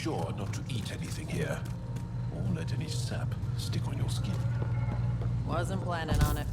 sure not to eat anything here, or let any sap stick on your skin. Wasn't planning on it.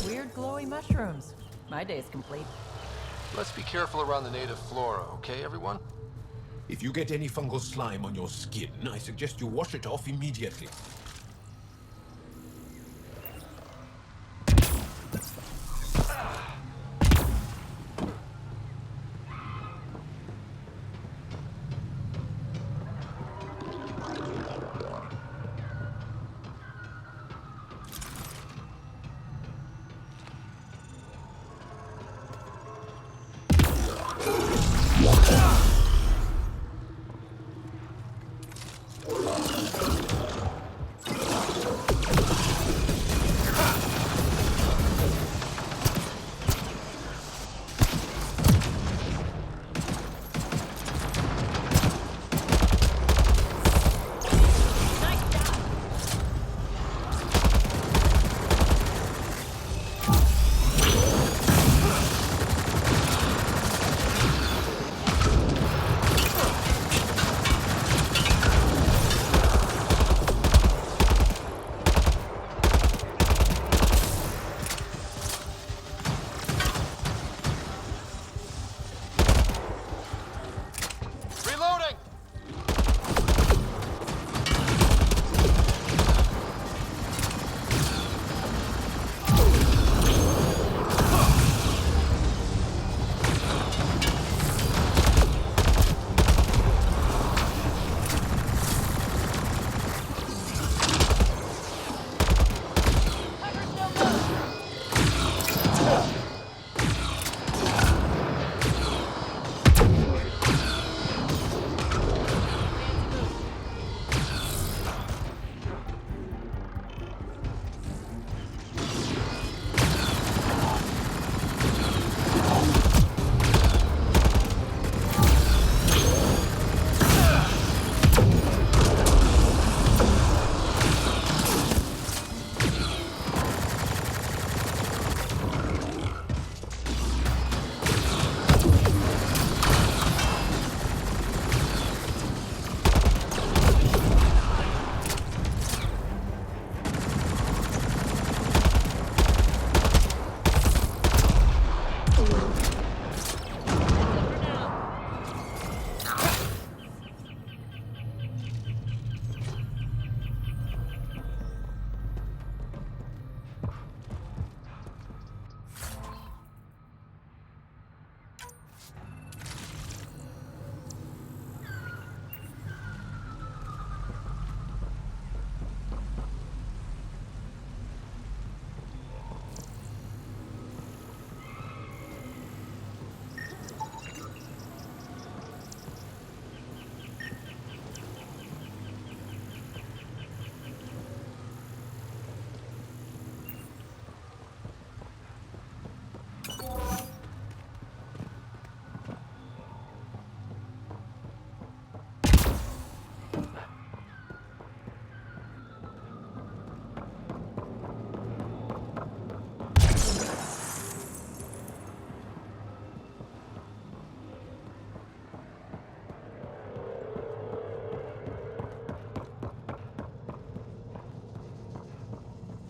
Weird glowy mushrooms. My day's complete. Let's be careful around the native flora, okay, everyone? If you get any fungal slime on your skin, I suggest you wash it off immediately.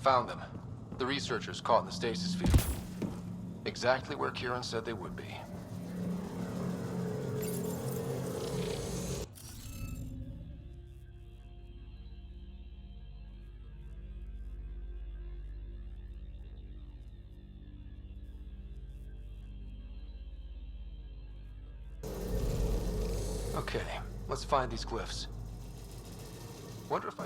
Found them. The researchers caught in the stasis field. Exactly where Kieran said they would be. Okay, let's find these glyphs. Wonder if I...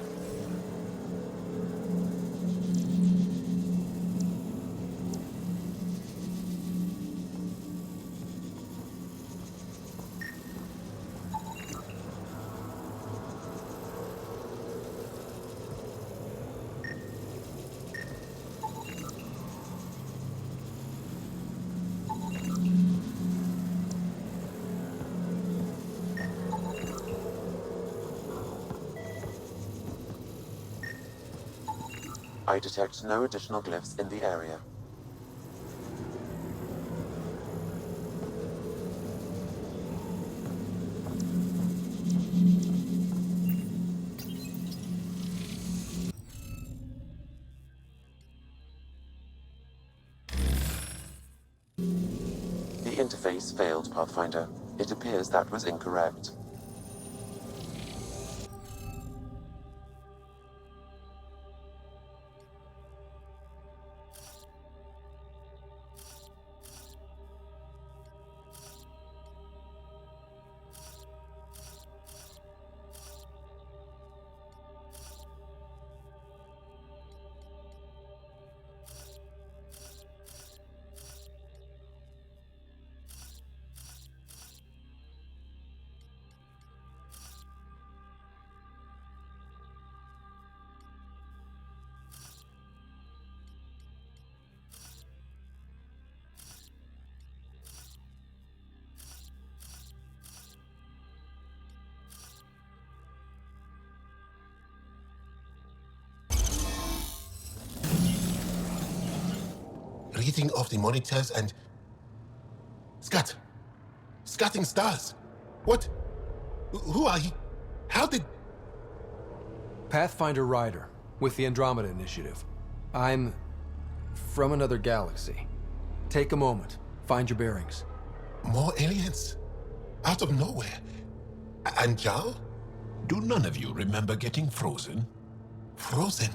I detect no additional glyphs in the area. The interface failed, Pathfinder. It appears that was incorrect. Reading of the monitors and... Scatting stars. What? Who are you? How did... Pathfinder Ryder, with the Andromeda Initiative. I'm from another galaxy. Take a moment, find your bearings. More aliens? Out of nowhere? And Jarl? Do none of you remember getting frozen? Frozen?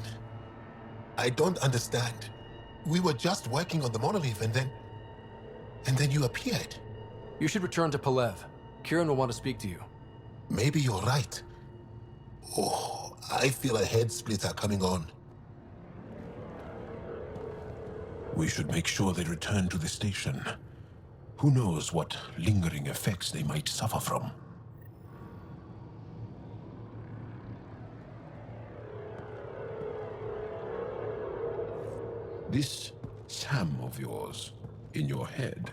I don't understand. We were just working on the monolith and then you appeared. You should return to Palev. Kieran will want to speak to you. Maybe you're right. Oh, I feel a head splitter coming on. We should make sure they return to the station. Who knows what lingering effects they might suffer from. This Sam of yours, in your head,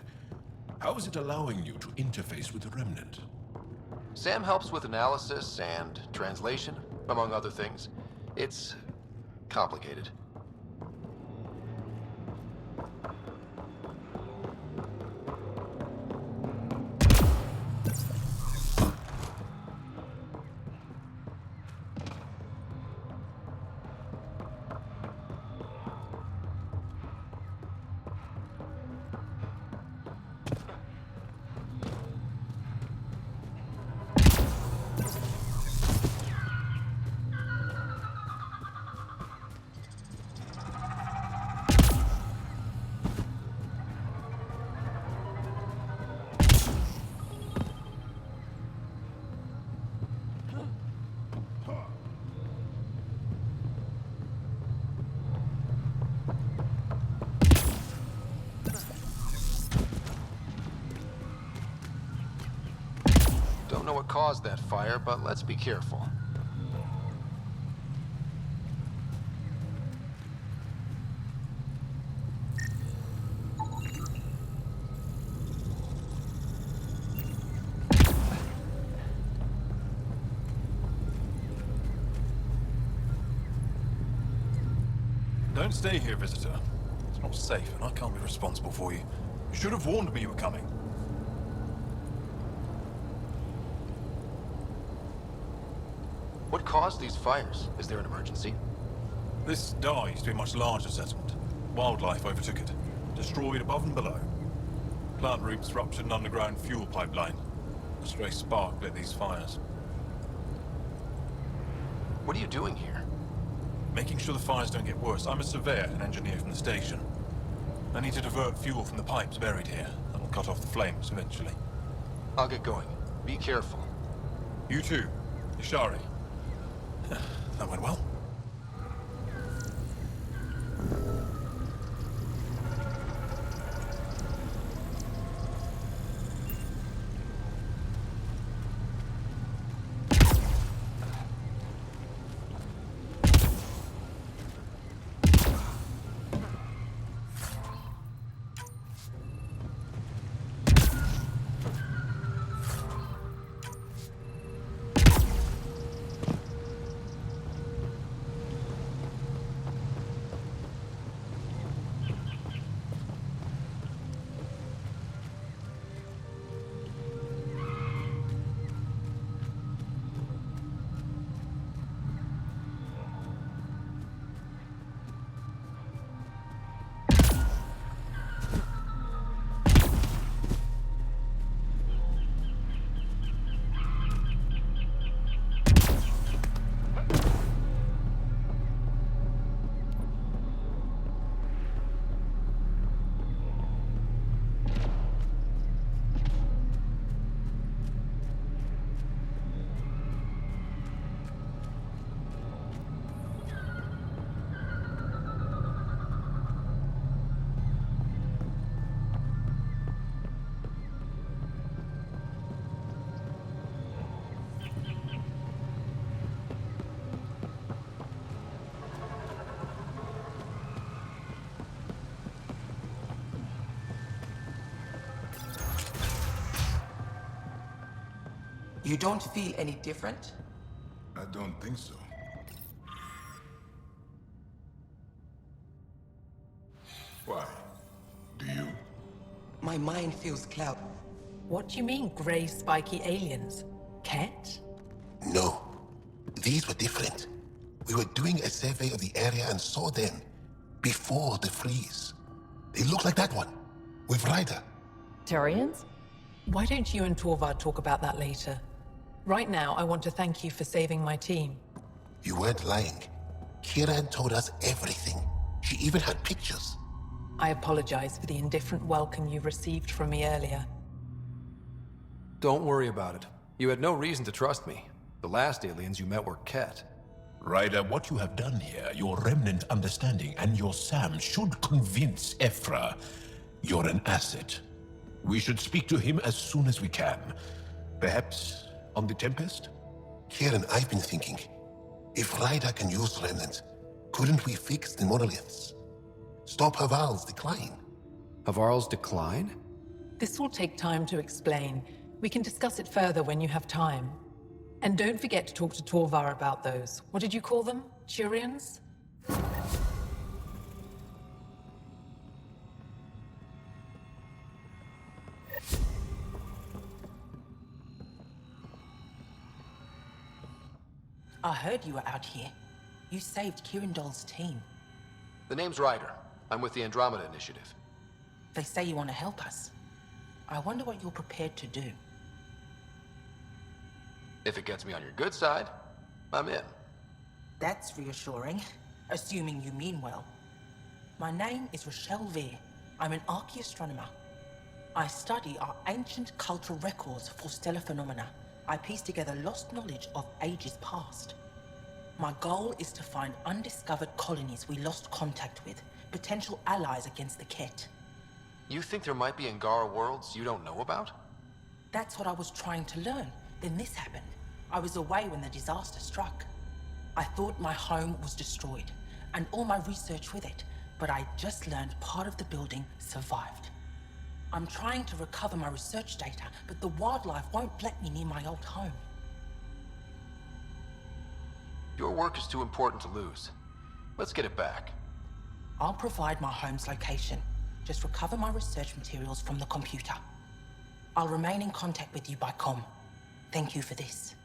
how is it allowing you to interface with the Remnant? Sam helps with analysis and translation, among other things. It's complicated. Don't know what caused that fire, but let's be careful. Don't stay here, visitor. It's not safe, and I can't be responsible for you. You should have warned me you were coming. What caused these fires? Is there an emergency? This star used to be a much larger settlement. Wildlife overtook it, destroyed above and below. Plant roots ruptured an underground fuel pipeline. A stray spark lit these fires. What are you doing here? Making sure the fires don't get worse. I'm a surveyor and engineer from the station. I need to divert fuel from the pipes buried here. That'll cut off the flames eventually. I'll get going. Be careful. You too, Ishari. That went well. You don't feel any different? I don't think so. Why? Do you? My mind feels cloud. What do you mean, grey spiky aliens? Ket? No. These were different. We were doing a survey of the area and saw them before the freeze. They look like that one, with Ryder. Turians? Why don't you and Torvar talk about that later? Right now, I want to thank you for saving my team. You weren't lying. Kieran told us everything. She even had pictures. I apologize for the indifferent welcome you received from me earlier. Don't worry about it. You had no reason to trust me. The last aliens you met were Ket. Ryder, what you have done here, your remnant understanding and your Sam should convince Ephra you're an asset. We should speak to him as soon as we can. Perhaps on the Tempest? Kieran, I've been thinking, if Ryder can use remnant, couldn't we fix the monoliths? Stop Haval's decline? Havarl's decline? This will take time to explain. We can discuss it further when you have time. And don't forget to talk to Torvar about those. What did you call them? Turians? I heard you were out here. You saved Kirindol's team. The name's Ryder. I'm with the Andromeda Initiative. They say you want to help us. I wonder what you're prepared to do. If it gets me on your good side, I'm in. That's reassuring, assuming you mean well. My name is Rochelle Veer. I'm an archaeoastronomer. I study our ancient cultural records for stellar phenomena. I piece together lost knowledge of ages past. My goal is to find undiscovered colonies we lost contact with, potential allies against the Ket. You think there might be Angara worlds you don't know about? That's what I was trying to learn. Then this happened. I was away when the disaster struck. I thought my home was destroyed, and all my research with it, but I just learned part of the building survived. I'm trying to recover my research data, but the wildlife won't let me near my old home. Your work is too important to lose. Let's get it back. I'll provide my home's location. Just recover my research materials from the computer. I'll remain in contact with you by comm. Thank you for this.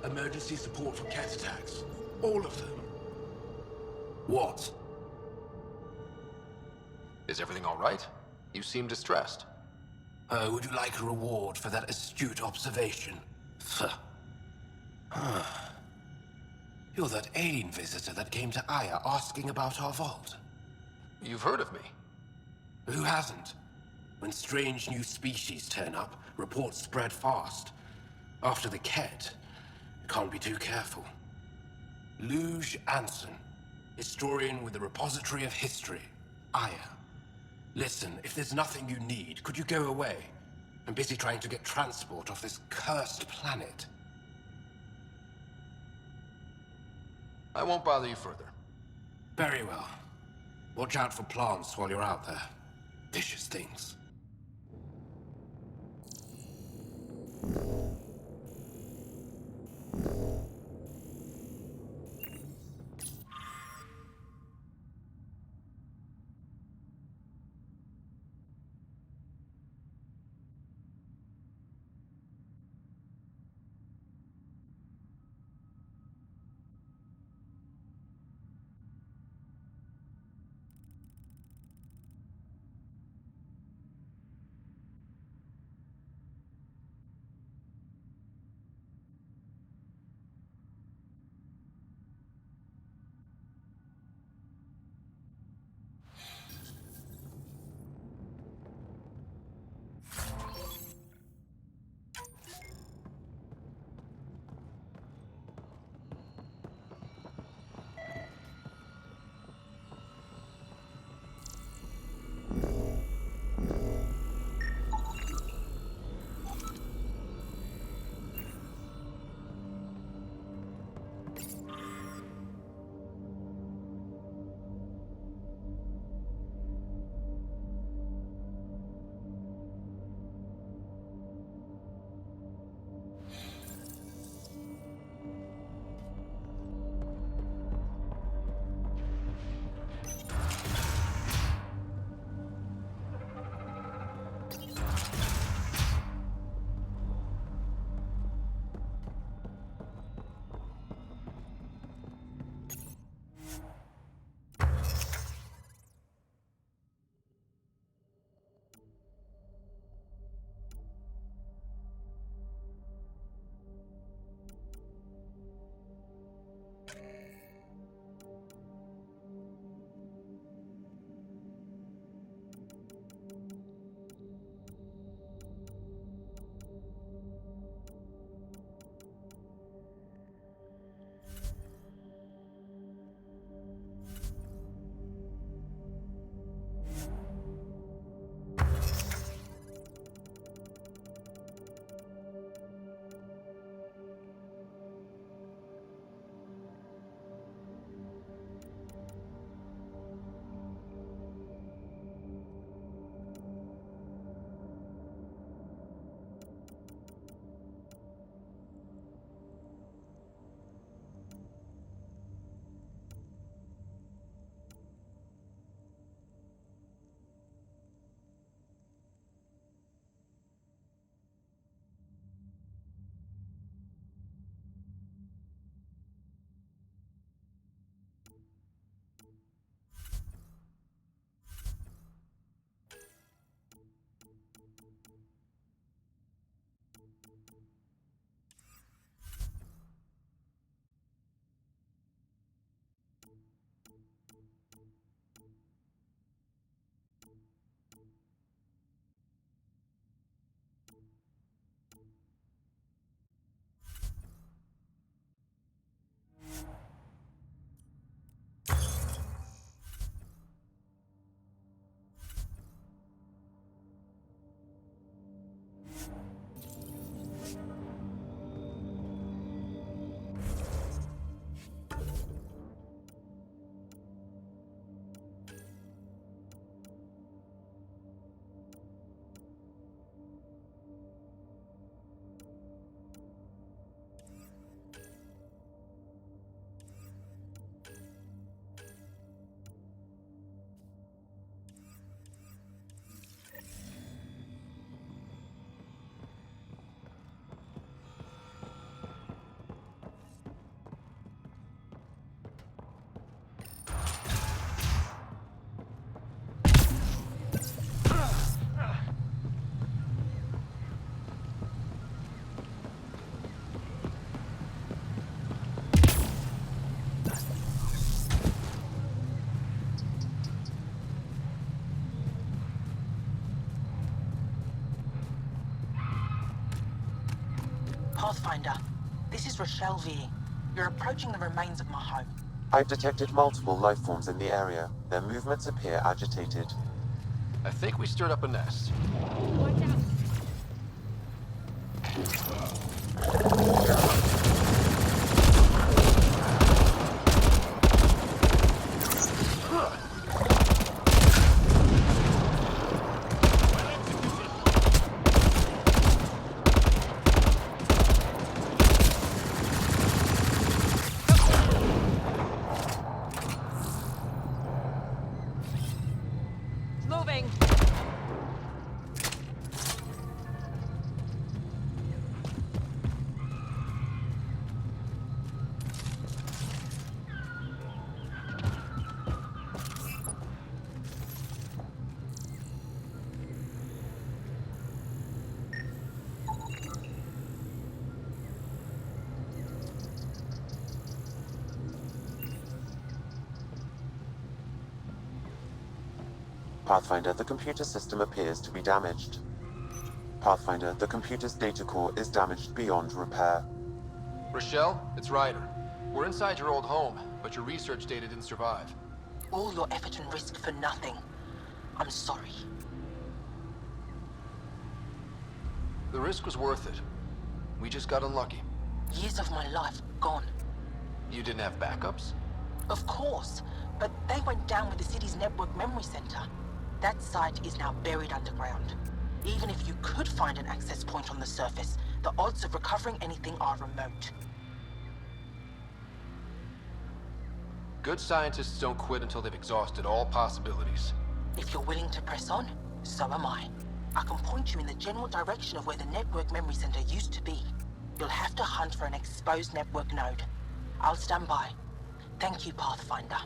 Emergency support for cat attacks. All of them. What? Is everything all right? You seem distressed. Would you like a reward for that astute observation? You're that alien visitor that came to Aya asking about our vault. You've heard of me. Who hasn't? When strange new species turn up, reports spread fast. After the Ket, you can't be too careful. Luge Anson, historian with the Repository of History, Aya. Listen, if there's nothing you need, could you go away? I'm busy trying to get transport off this cursed planet. I won't bother you further. Very well. Watch out for plants while you're out there. Vicious things. Pathfinder, this is Rochelle Veer. You're approaching the remains of my home. I've detected multiple life forms in the area. Their movements appear agitated. I think we stirred up a nest. Moving. Pathfinder, the computer system appears to be damaged. Pathfinder, the computer's data core is damaged beyond repair. Rochelle, it's Ryder. We're inside your old home, but your research data didn't survive. All your effort and risk for nothing. I'm sorry. The risk was worth it. We just got unlucky. Years of my life gone. You didn't have backups? Of course, but they went down with the city's network memory center. That site is now buried underground. Even if you could find an access point on the surface, the odds of recovering anything are remote. Good scientists don't quit until they've exhausted all possibilities. If you're willing to press on, so am I. I can point you in the general direction of where the network memory center used to be. You'll have to hunt for an exposed network node. I'll stand by. Thank you, Pathfinder.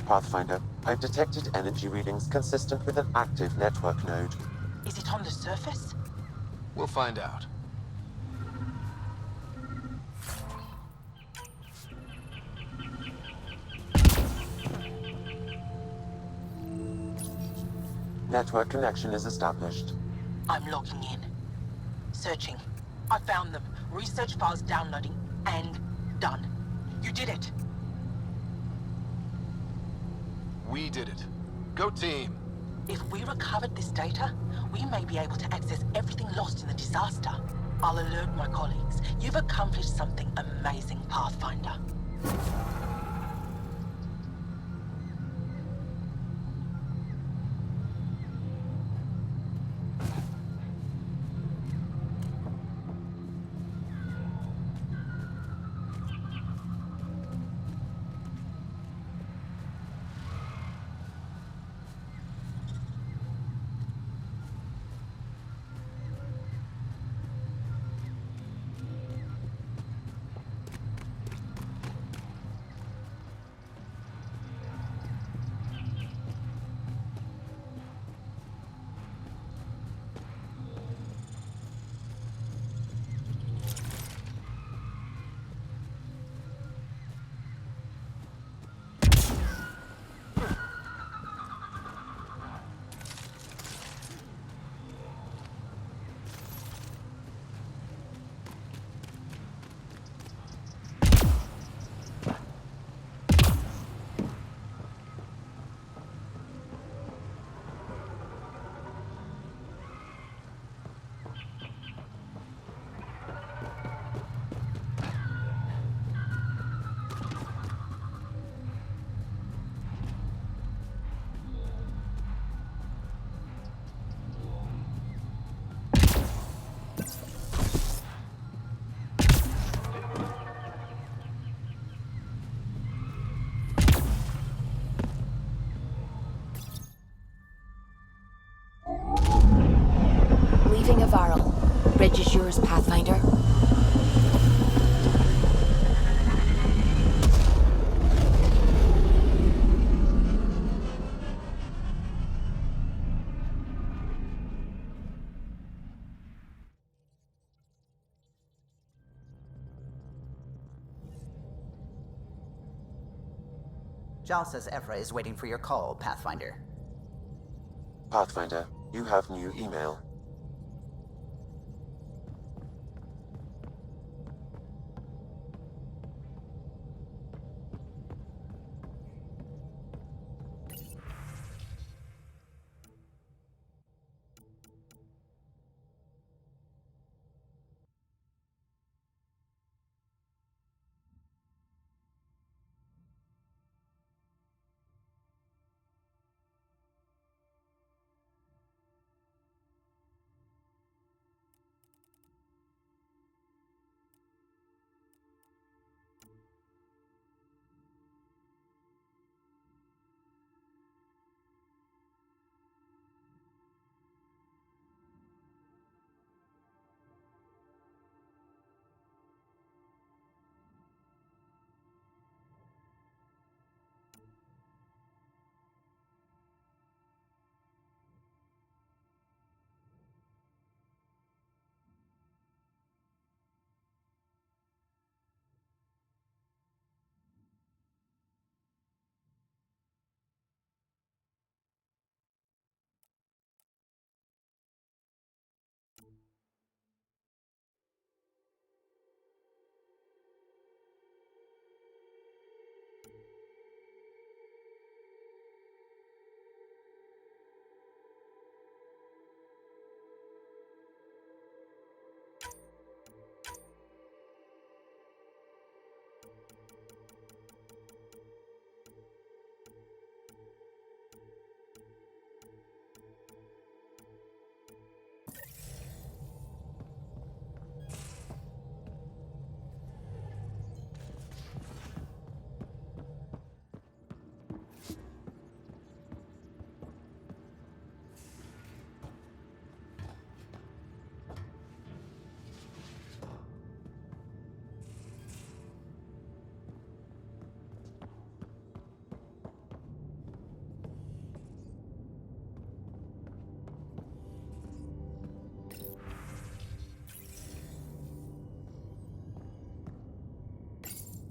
Pathfinder, I've detected energy readings consistent with an active network node. Is it on the surface? We'll find out. Network connection is established. I'm logging in. Searching. I found them. Research files downloading and done. You did it. We did it. Go team. If we recovered this data, we may be able to access everything lost in the disaster. I'll alert my colleagues. You've accomplished something amazing, Pathfinder. Jal says Evra is waiting for your call, Pathfinder. Pathfinder, you have new email.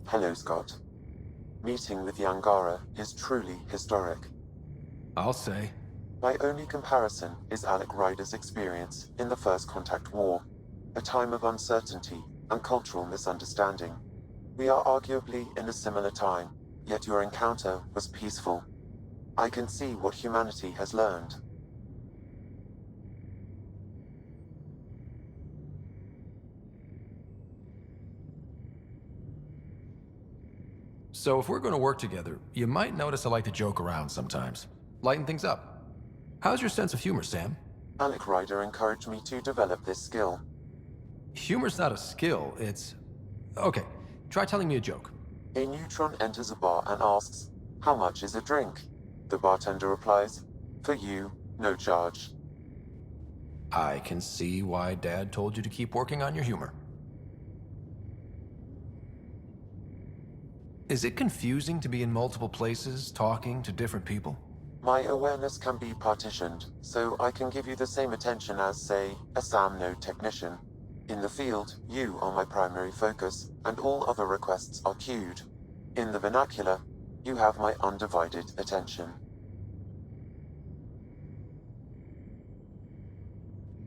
Hello, Scott. Meeting with the Angara is truly historic. I'll say. My only comparison is Alec Ryder's experience in the First Contact War, a time of uncertainty and cultural misunderstanding. We are arguably in a similar time, yet your encounter was peaceful. I can see what humanity has learned. So if we're going to work together, you might notice I like to joke around sometimes. Lighten things up. How's your sense of humor, Sam? Alec Ryder encouraged me to develop this skill. Humor's not a skill, it's... Okay, try telling me a joke. A neutron enters a bar and asks, "How much is a drink?" The bartender replies, "For you, no charge." I can see why Dad told you to keep working on your humor. Is it confusing to be in multiple places, talking to different people? My awareness can be partitioned, so I can give you the same attention as, say, a SAM node technician. In the field, you are my primary focus, and all other requests are queued. In the vernacular, you have my undivided attention.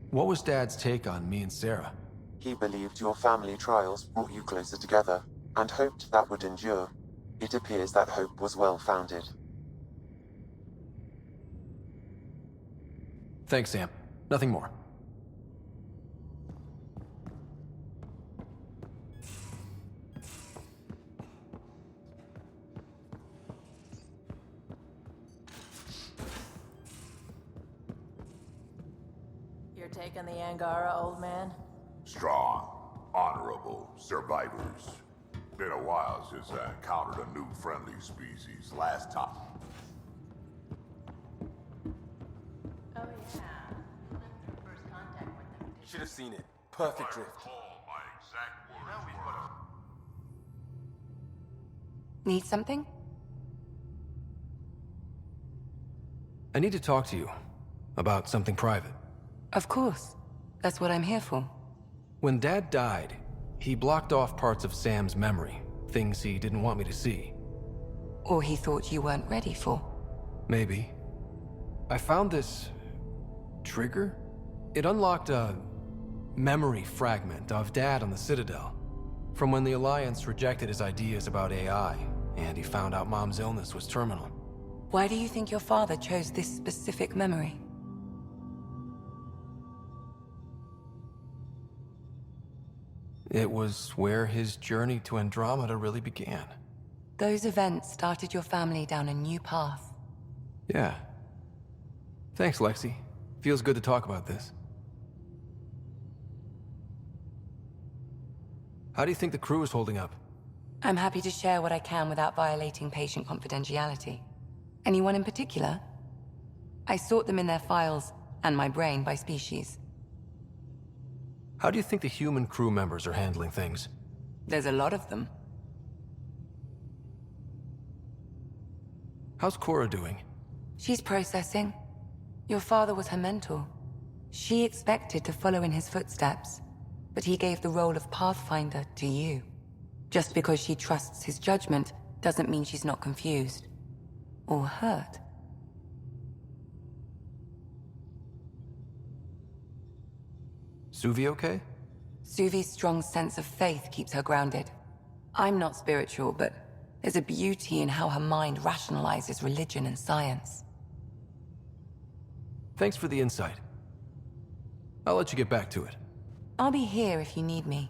What was Dad's take on me and Sarah? He believed your family trials brought you closer together, and hoped that would endure. It appears that hope was well-founded. Thanks, Sam. Nothing more. You're taking the Angara, old man? Strong, honorable survivors. Been a while since I encountered a new friendly species. Last time. Oh, yeah. First contact with them. You should have seen it. Perfect drift. My exact words were... Need something? I need to talk to you about something private. Of course. That's what I'm here for. When Dad died, he blocked off parts of Sam's memory, things he didn't want me to see. Or he thought you weren't ready for. Maybe. I found this trigger. It unlocked a memory fragment of Dad on the Citadel, from when the Alliance rejected his ideas about AI, and he found out Mom's illness was terminal. Why do you think your father chose this specific memory? It was where his journey to Andromeda really began. Those events started your family down a new path. Yeah. Thanks, Lexi. Feels good to talk about this. How do you think the crew is holding up? I'm happy to share what I can without violating patient confidentiality. Anyone in particular? I sort them in their files, and my brain by species. How do you think the human crew members are handling things? There's a lot of them. How's Cora doing? She's processing. Your father was her mentor. She expected to follow in his footsteps, but he gave the role of Pathfinder to you. Just because she trusts his judgment doesn't mean she's not confused. Or hurt. Suvi okay? Suvi's strong sense of faith keeps her grounded. I'm not spiritual, but there's a beauty in how her mind rationalizes religion and science. Thanks for the insight. I'll let you get back to it. I'll be here if you need me.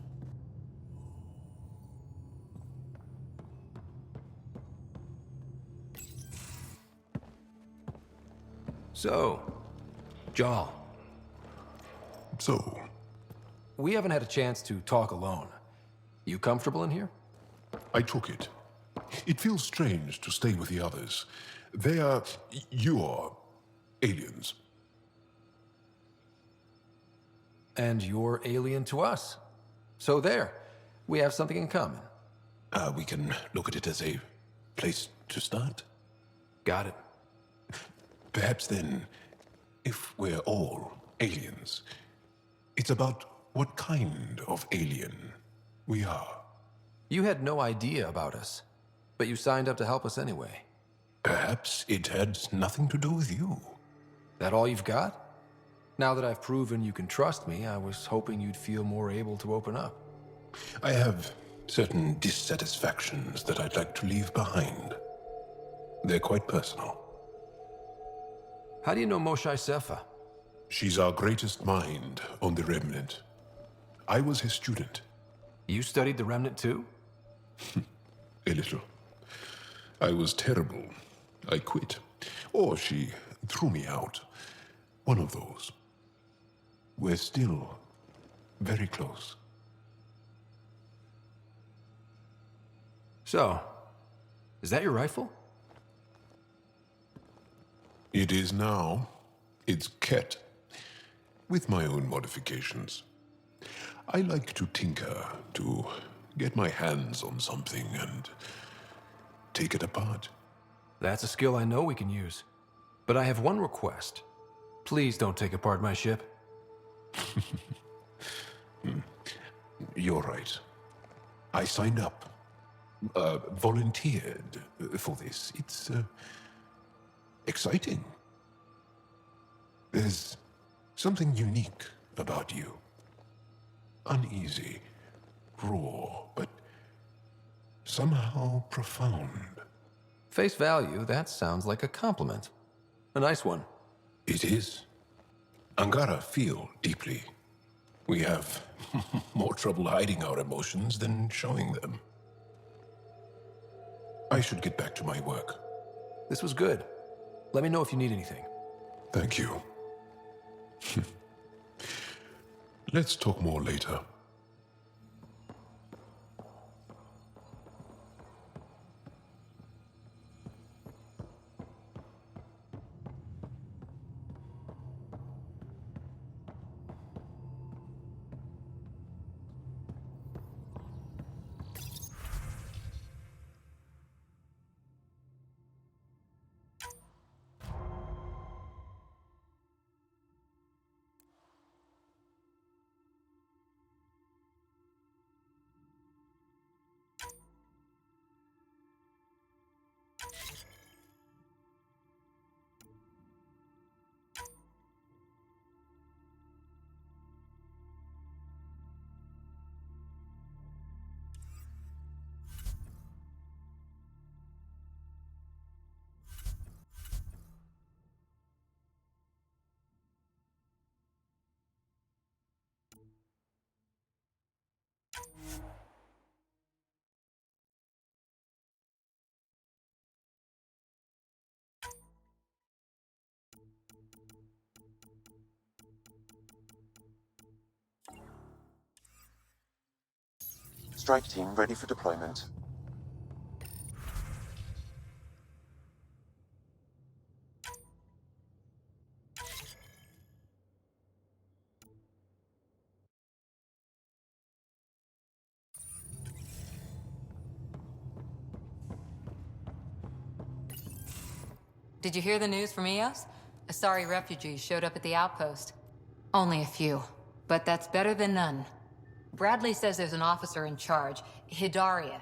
So, Jal. So, We haven't had a chance to talk alone. You comfortable in here? I took it. It feels strange to stay with the others. They are... you are... aliens. And you're alien to us. So there, we have something in common. We can look at it as a place to start. Got it. Perhaps then, if we're all aliens, it's about what kind of alien we are. You had no idea about us, but you signed up to help us anyway. Perhaps it had nothing to do with you. That all you've got? Now that I've proven you can trust me, I was hoping you'd feel more able to open up. I have certain dissatisfactions that I'd like to leave behind. They're quite personal. How do you know Moshae Sefa? She's our greatest mind on the Remnant. I was his student. You studied the Remnant too? A little. I was terrible. I quit. Or she threw me out. One of those. We're still very close. So, is that your rifle? It is now. It's Ket. With my own modifications. I like to tinker, to get my hands on something and take it apart. That's a skill I know we can use. But I have one request. Please don't take apart my ship. You're right. I signed up. Volunteered for this. It's exciting. There's something unique about you. Uneasy, raw, but somehow profound. Face value, that sounds like a compliment. A nice one. It is. Angara feel deeply. We have more trouble hiding our emotions than showing them. I should get back to my work. This was good. Let me know if you need anything. Thank you. Let's talk more later. Strike team ready for deployment. Did you hear the news from Eos? Asari refugees showed up at the outpost. Only a few, but that's better than none. Bradley says there's an officer in charge, Hidaria.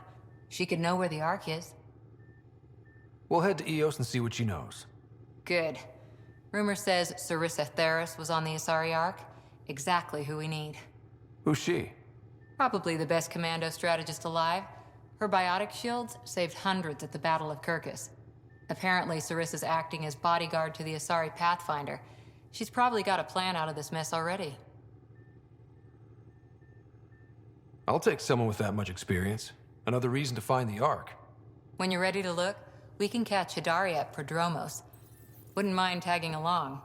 She could know where the Ark is. We'll head to Eos and see what she knows. Good. Rumor says Sarissa Theris was on the Asari Ark. Exactly who we need. Who's she? Probably the best commando strategist alive. Her biotic shields saved hundreds at the Battle of Kirkus. Apparently, Sarissa's acting as bodyguard to the Asari Pathfinder. She's probably got a plan out of this mess already. I'll take someone with that much experience. Another reason to find the Ark. When you're ready to look, we can catch Hidaria at Prodromos. Wouldn't mind tagging along.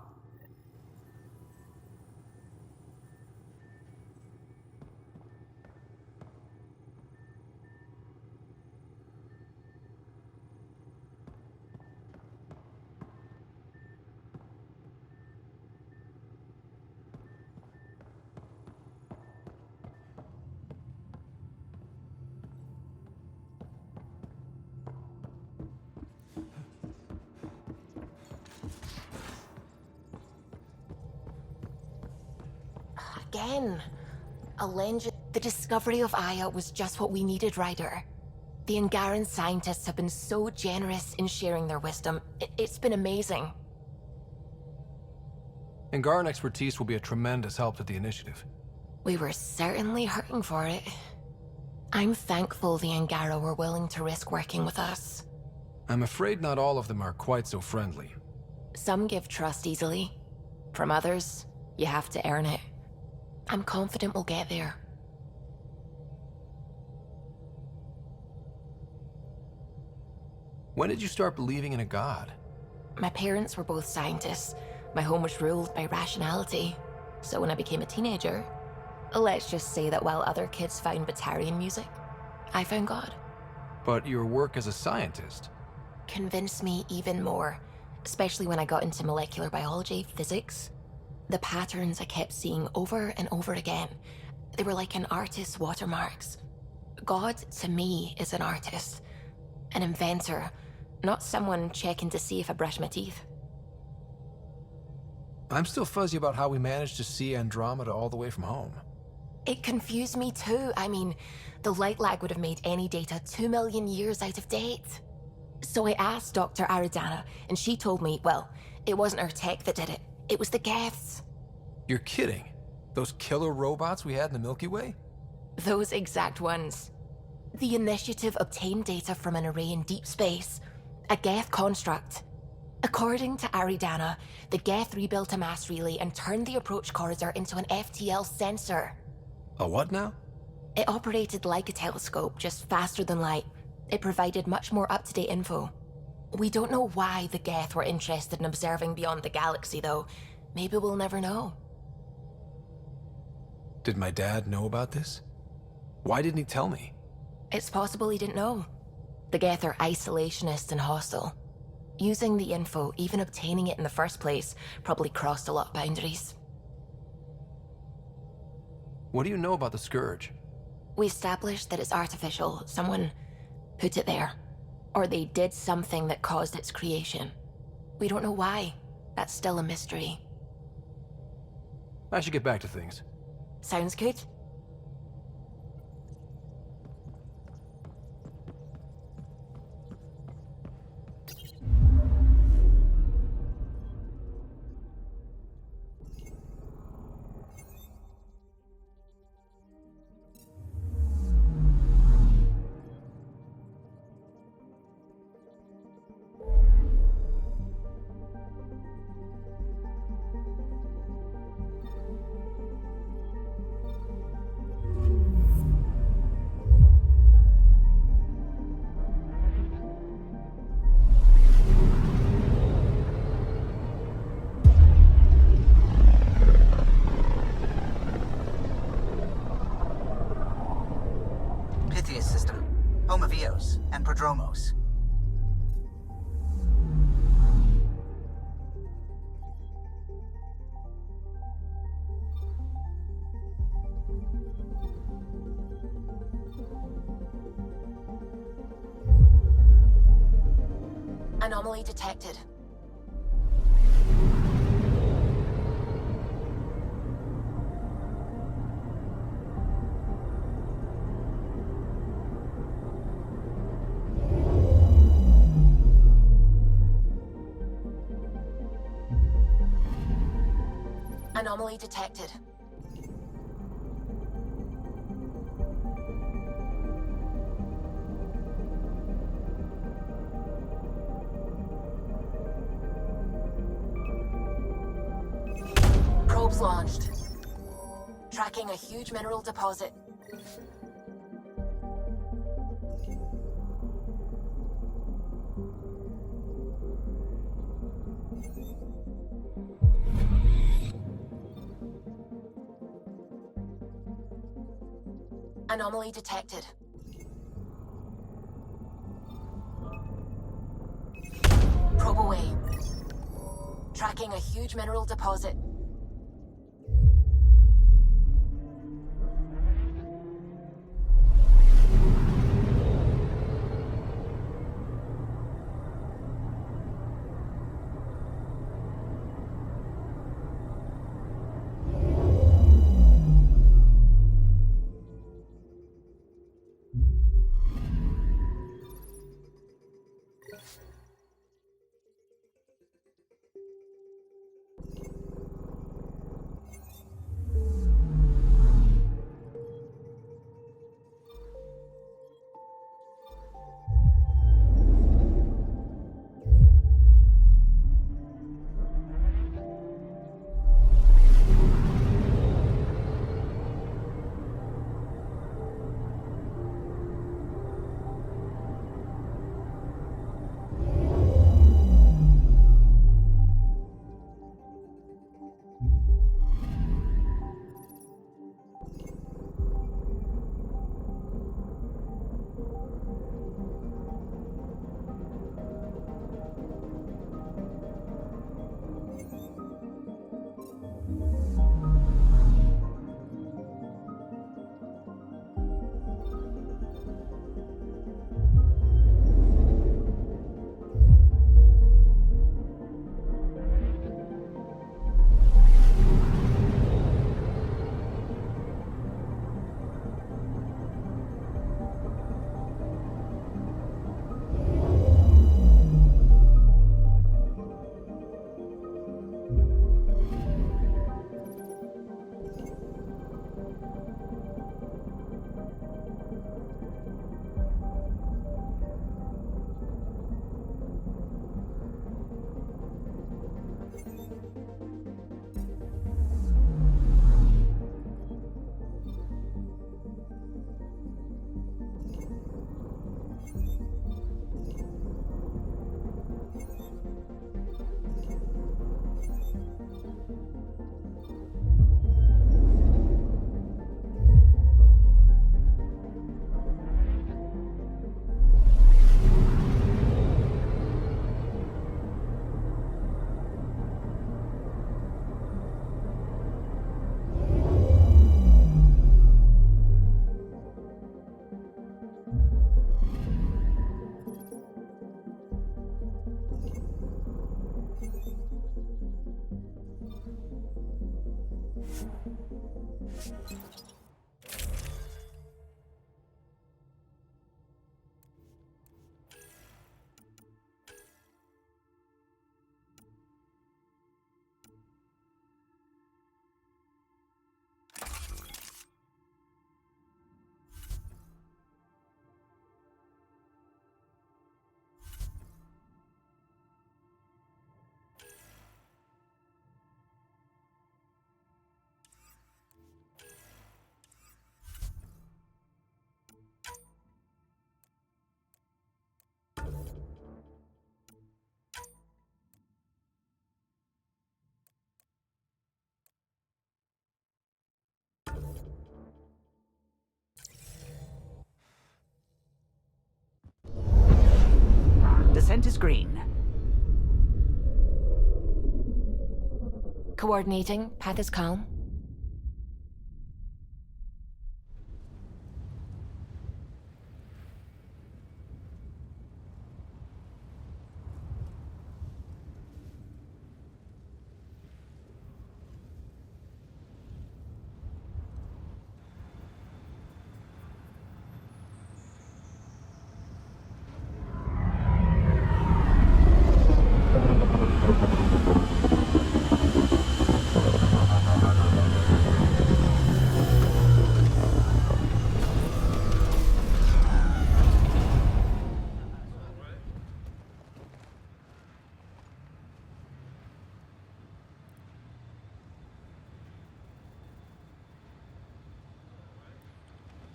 Again. A legend. The discovery of Aya was just what we needed, Ryder. The Angaran scientists have been so generous in sharing their wisdom. It's been amazing. Angaran expertise will be a tremendous help to the initiative. We were certainly hurting for it. I'm thankful the Angara were willing to risk working with us. I'm afraid not all of them are quite so friendly. Some give trust easily. From others, you have to earn it. I'm confident we'll get there. When did you start believing in a god? My parents were both scientists. My home was ruled by rationality. So when I became a teenager, let's just say that while other kids found Batarian music, I found God. But your work as a scientist Convinced me even more, especially when I got into molecular biology, physics. The patterns I kept seeing over and over again, they were like an artist's watermarks. God, to me, is an artist, an inventor, not someone checking to see if I brush my teeth. I'm still fuzzy about how we managed to see Andromeda all the way from home. It confused me too. I mean, the light lag would have made any data 2 million years out of date. So I asked Dr. Aridana, and she told me, well, it wasn't her tech that did it. It was the Geths. You're kidding? Those killer robots we had in the Milky Way? Those exact ones. The initiative obtained data from an array in deep space, a Geth construct. According to Aridana, the Geth rebuilt a mass relay and turned the approach corridor into an FTL sensor. A what now? It operated like a telescope, just faster than light. It provided much more up-to-date info. We don't know why the Geth were interested in observing beyond the galaxy, though. Maybe we'll never know. Did my dad know about this? Why didn't he tell me? It's possible he didn't know. The Geth are isolationist and hostile. Using the info, even obtaining it in the first place, probably crossed a lot of boundaries. What do you know about the Scourge? We established that it's artificial. Someone put it there. Or they did something that caused its creation. We don't know why. That's still a mystery. I should get back to things. Sounds good. Anomaly detected. Anomaly detected. Probes launched. Tracking a huge mineral deposit. Anomaly detected. Probe away. Tracking a huge mineral deposit. Descent is green. Coordinating. Path is calm.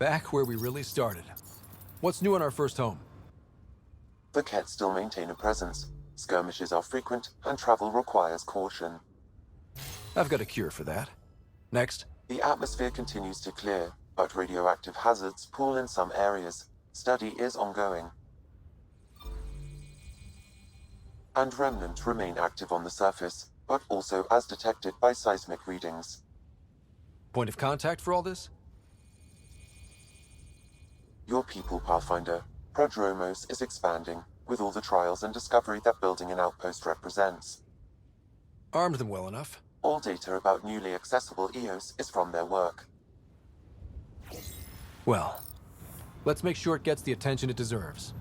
Back where we really started. What's new on our first home? The Ket still maintain a presence. Skirmishes are frequent, and travel requires caution. I've got a cure for that. Next. The atmosphere continues to clear, but radioactive hazards pool in some areas. Study is ongoing. And remnants remain active on the surface, but also as detected by seismic readings. Point of contact for all this? Your people, Pathfinder. Prodromos is expanding, with all the trials and discovery that building an outpost represents. Armed them well enough. All data about newly accessible EOS is from their work. Well, let's make sure it gets the attention it deserves.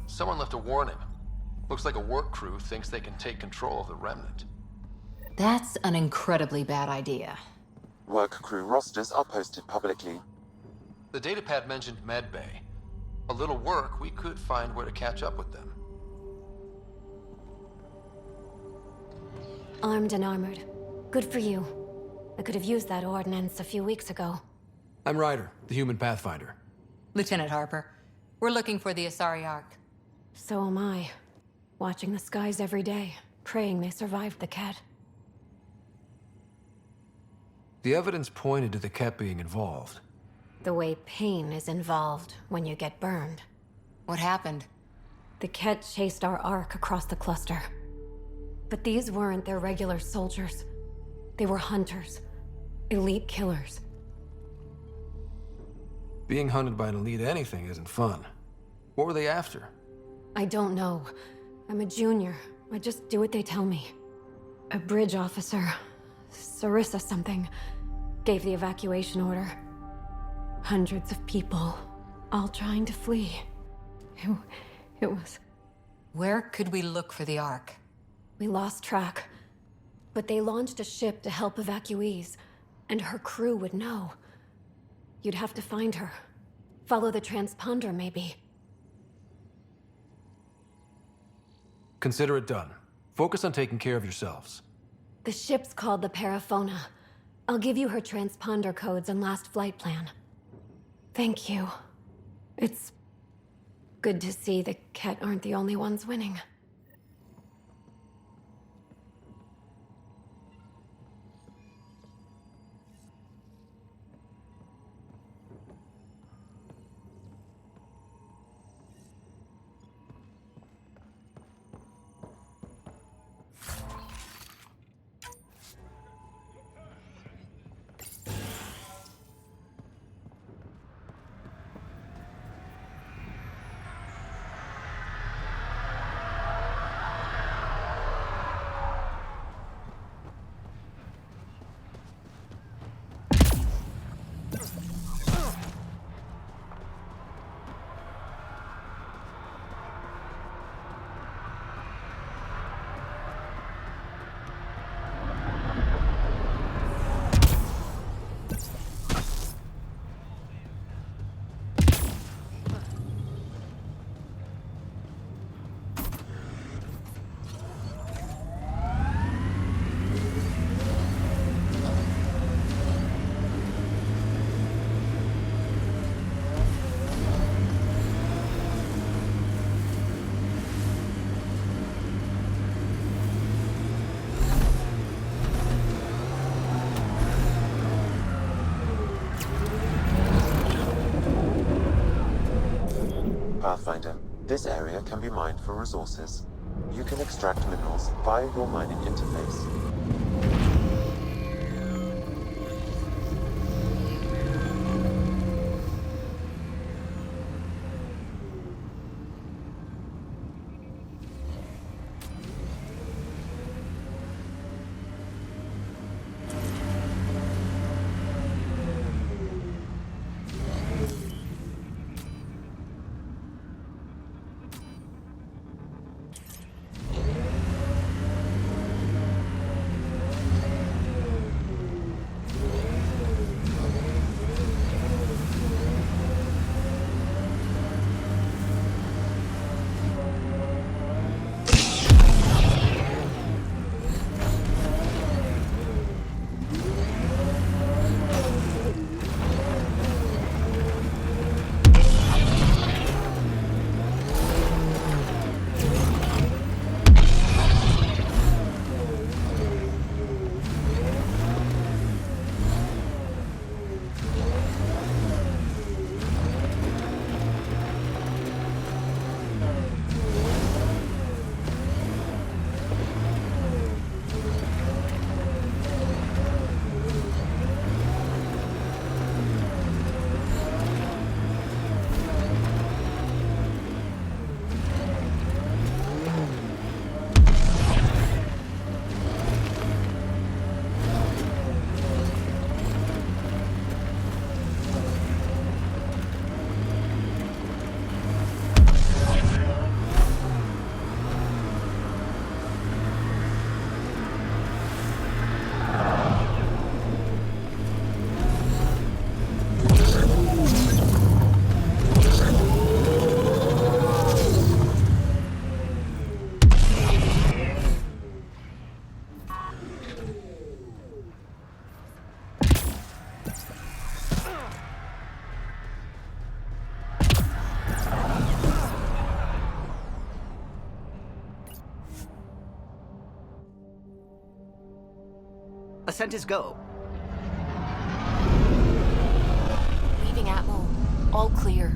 Someone left a warning. Looks like a work crew thinks they can take control of the remnant. That's an incredibly bad idea. Work crew rosters are posted publicly. The datapad mentioned medbay. A little work, we could find where to catch up with them. Armed and armored. Good for you. I could have used that ordnance a few weeks ago. I'm Ryder, the human Pathfinder. Lieutenant Harper, we're looking for the Asari Ark. So am I. Watching the skies every day, praying they survived the Ket. The evidence pointed to the Ket being involved. The way pain is involved when you get burned. What happened? The Ket chased our Ark across the cluster. But these weren't their regular soldiers. They were hunters. Elite killers. Being hunted by an elite anything isn't fun. What were they after? I don't know. I'm a junior. I just do what they tell me. A bridge officer, Sarissa something, gave the evacuation order. Hundreds of people, all trying to flee. It was... Where could we look for the Ark? We lost track. But they launched a ship to help evacuees, and her crew would know. You'd have to find her. Follow the transponder, maybe. Consider it done. Focus on taking care of yourselves. The ship's called the Paraphona. I'll give you her transponder codes and last flight plan. Thank you. It's good to see the Ket aren't the only ones winning. Pathfinder, this area can be mined for resources. You can extract minerals via your mining interface. Ascent is go. Leaving Atmo. All clear.